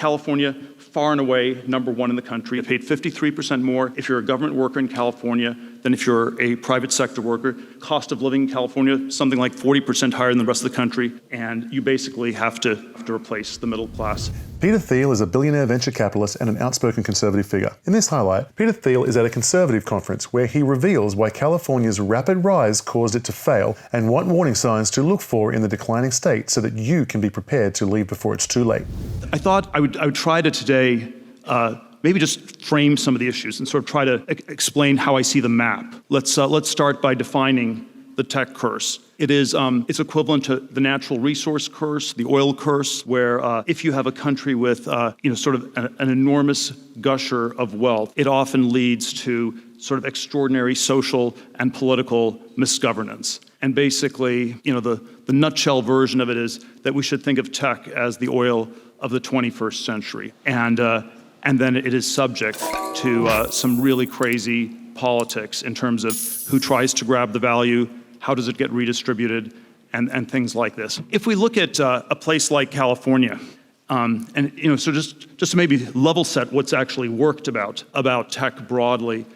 California, far and away, #1 in the country. You paid 53% more if you're a government worker in California than if you're a private sector worker. Cost of living in California, something like 40% higher than the rest of the country, and you basically have to replace the middle class. Peter Thiel is a billionaire venture capitalist and an outspoken conservative figure. In this highlight, Peter Thiel is at a conservative conference where he reveals why California's rapid rise caused it to fail and what warning signs to look for in the declining state so that you can be prepared to leave before it's too late. I thought I would try to today maybe just frame some of the issues and sort of try to explain how I see the map. Let's start by defining the tech curse. It's equivalent to the natural resource curse, the oil curse, where if you have a country with sort of an enormous gusher of wealth, it often leads to sort of extraordinary social and political misgovernance. And basically, the nutshell version of it is that we should think of tech as the oil of the 21st century. And then it is subject to some really crazy politics in terms of who tries to grab the value, how does it get redistributed, and things like this. If we look at a place like California, so just to maybe level set what's actually worked about tech broadly,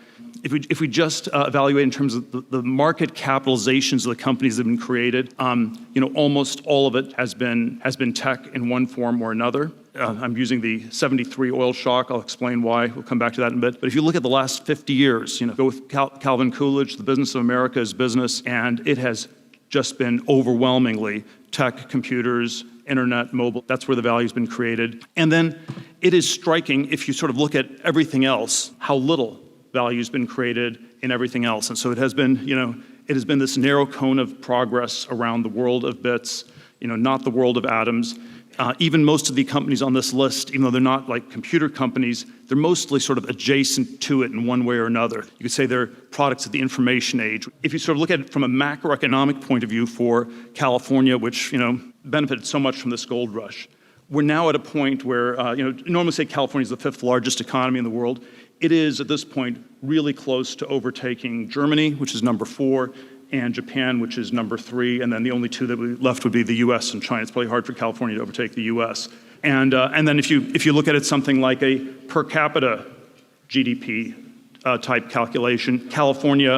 if we just evaluate in terms of the market capitalizations of the companies that have been created, almost all of it has been tech in one form or another. I'm using the 73 oil shock. I'll explain why. We'll come back to that in a bit. But if you look at the last 50 years, go with Calvin Coolidge, The Business of America is Business, and it has just been overwhelmingly tech, computers, internet, mobile. That's where the value's been created. And then it is striking, if you sort of look at everything else, how little value's been created in everything else. And so it has been, it has been this narrow cone of progress around the world of bits, not the world of atoms. Even most of the companies on this list, even though they're not like computer companies, they're mostly sort of adjacent to it in one way or another. You could say they're products of the information age. If you sort of look at it from a macroeconomic point of view for California, which benefited so much from this gold rush, we're now at a point where, normally say California is the 5th largest economy in the world. It is, at this point, really close to overtaking Germany, which is #4, and Japan, which is #3, and then the only two that we left would be the US and China. It's probably hard for California to overtake the US. And then if you look at it something like a per capita GDP type calculation, California,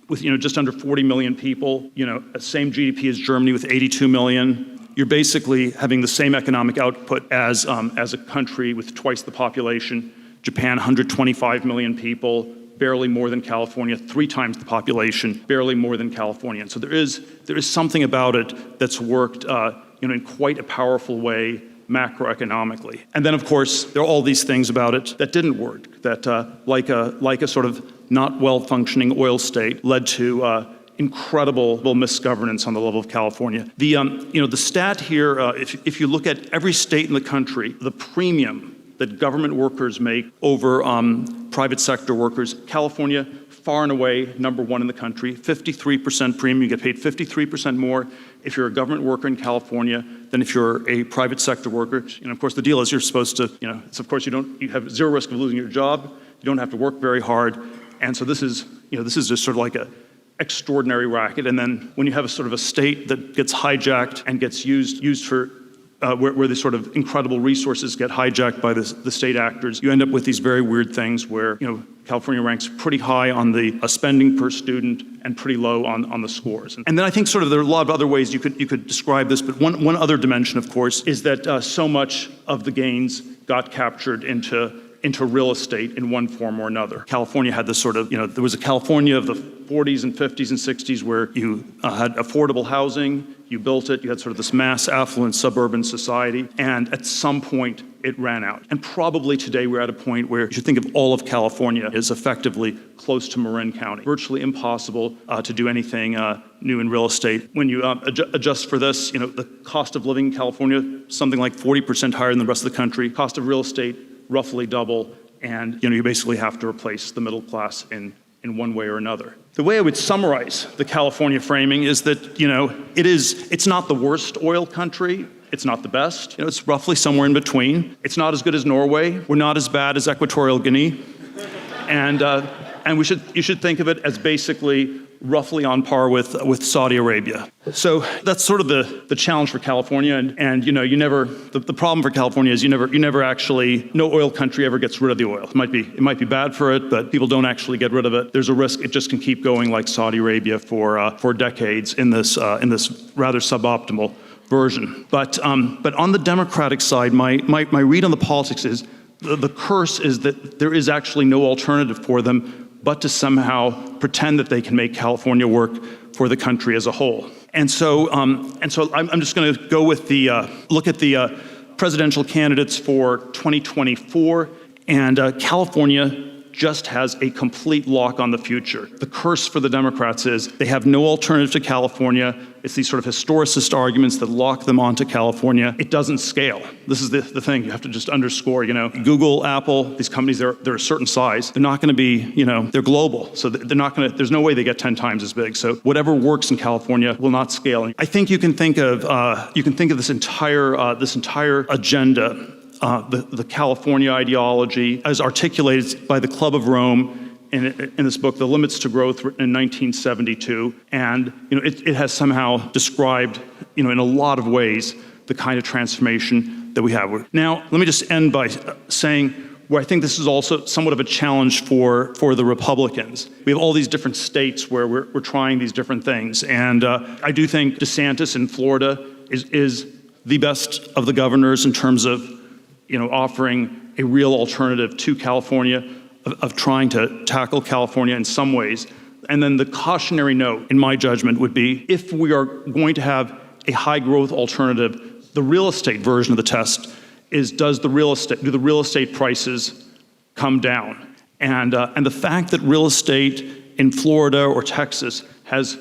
with just under 40 million people, same GDP as Germany with 82 million, you're basically having the same economic output as a country with twice the population. Japan, 125 million people, barely more than California, 3 times the population, barely more than California. And so there is something about it that's worked in quite a powerful way macroeconomically. And then, of course, there are all these things about it that didn't work, that like a sort of not well-functioning oil state led to incredible misgovernance on the level of California. The stat here, if you look at every state in the country, the premium that government workers make over private sector workers, California, far and away, #1 in the country, 53% premium. You get paid 53% more if you're a government worker in California than if you're a private sector worker. Of course, the deal is you're supposed to, you have zero risk of losing your job. You don't have to work very hard. And so this is just sort of like a extraordinary racket. And then when you have a sort of a state that gets hijacked and gets used for where the sort of incredible resources get hijacked by the state actors, you end up with these very weird things where California ranks pretty high on the spending per student and pretty low on the scores. And then I think sort of there are a lot of other ways you could describe this, but one other dimension, of course, is that so much of the gains got captured into real estate in one form or another. California had this sort of, there was a California of the 40s and 50s and 60s where you had affordable housing, you built it, you had sort of this mass affluent suburban society, and at some point it ran out. And probably today we're at a point where you should think of all of California as effectively close to Marin County. Virtually impossible to do anything new in real estate. When you adjust for this, the cost of living in California, something like 40% higher than the rest of the country. Cost of real estate, roughly double, and you basically have to replace the middle class in one way or another. The way I would summarize the California framing is that it's not the worst oil country, it's not the best. It's roughly somewhere in between. It's not as good as Norway. We're not as bad as Equatorial Guinea, and you should think of it as basically roughly on par with Saudi Arabia. So that's sort of the challenge for California. And you know, the problem for California is you never actually, no oil country ever gets rid of the oil. It might be bad for it, but people don't actually get rid of it. There's a risk it just can keep going like Saudi Arabia for decades in this rather suboptimal version. But on the Democratic side, my read on the politics is the curse is that there is actually no alternative for them but to somehow pretend that they can make California work for the country as a whole. And so I'm just going to go with look at the presidential candidates for 2024, and California just has a complete lock on the future. The curse for the Democrats is they have no alternative to California. It's these sort of historicist arguments that lock them onto California. It doesn't scale. This is the thing you have to just underscore. You know, Google, Apple, these companies, they're a certain size. They're not going to be, you know, they're global. So they're not going to, there's no way they get 10 times as big. So whatever works in California will not scale. I think you can think of this entire agenda, the California ideology, as articulated by the Club of Rome in this book, The Limits to Growth, written in 1972. And you know, it has somehow described, you know, in a lot of ways, the kind of transformation that we have. Now, let me just end by saying where I think this is also somewhat of a challenge for the Republicans. We have all these different states where we're trying these different things. And I do think DeSantis in Florida is the best of the governors in terms of, you know, offering a real alternative to California, of trying to tackle California in some ways. And then the cautionary note, in my judgment, would be if we are going to have a high growth alternative, the real estate version of the test is do the real estate prices come down? And the fact that real estate in Florida or Texas has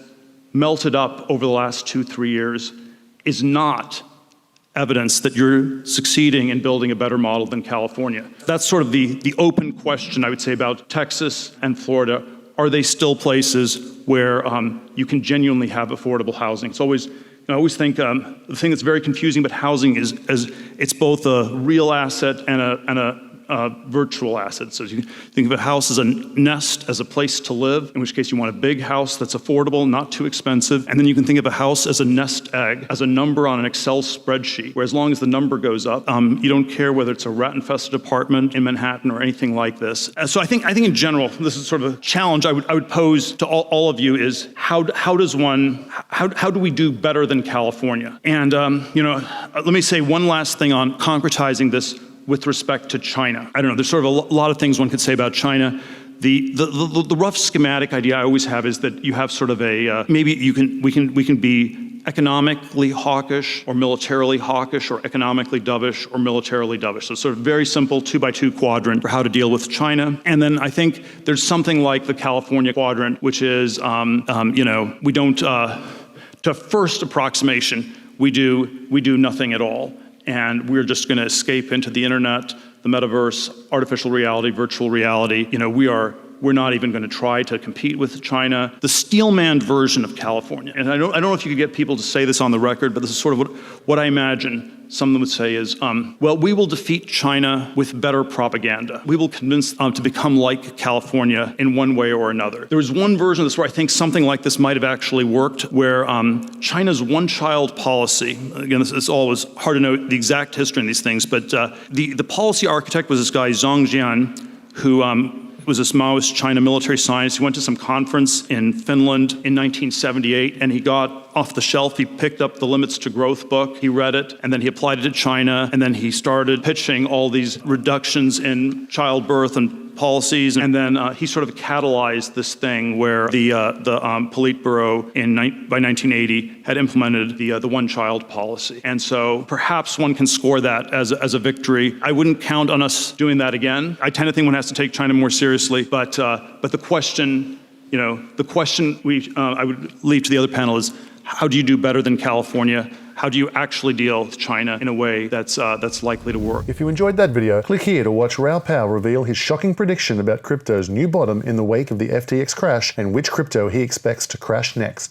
melted up over the last 2-3 years is not evidence that you're succeeding in building a better model than California. That's sort of the open question, I would say, about Texas and Florida. Are they still places where you can genuinely have affordable housing? It's always, I always think the thing that's very confusing about housing is it's both a real asset and a virtual asset. So you think of a house as a nest, as a place to live, in which case you want a big house that's affordable, not too expensive. And then you can think of a house as a nest egg, as a number on an Excel spreadsheet, where as long as the number goes up, you don't care whether it's a rat-infested apartment in Manhattan or anything like this. So I think in general, this is sort of a challenge I would pose to all of you is how do we do better than California? And let me say one last thing on concretizing this with respect to China. I don't know, there's sort of a lot of things one could say about China. The rough schematic idea I always have is that you have sort of a, maybe we can be economically hawkish or militarily hawkish or economically dovish or militarily dovish. So sort of very simple 2x2 quadrant for how to deal with China. And then I think there's something like the California quadrant, which is, we don't, to first approximation, we do nothing at all. And we're just going to escape into the internet, the metaverse, artificial reality, virtual reality. You know, we're not even going to try to compete with China. The steelman version of California, and I don't know if you could get people to say this on the record, but this is sort of what I imagine some of them would say is, well, we will defeat China with better propaganda. We will convince them to become like California in one way or another. There was one version of this where I think something like this might have actually worked, where China's one-child policy, again, this always hard to know the exact history in these things, but the policy architect was this guy, Zhang Jian, who was this Maoist China military scientist. He went to some conference in Finland in 1978, and he got off the shelf, he picked up the Limits to Growth book, he read it, and then he applied it to China, and then he started pitching all these reductions in childbirth and policies, and then he sort of catalyzed this thing where the Politburo by 1980 had implemented the one-child policy. And so perhaps one can score that as a victory. I wouldn't count on us doing that again. I tend to think one has to take China more seriously, but the question, I would leave to the other panel is, how do you do better than California? How do you actually deal with China in a way that's likely to work? If you enjoyed that video, click here to watch Raoul Pal reveal his shocking prediction about crypto's new bottom in the wake of the FTX crash and which crypto he expects to crash next.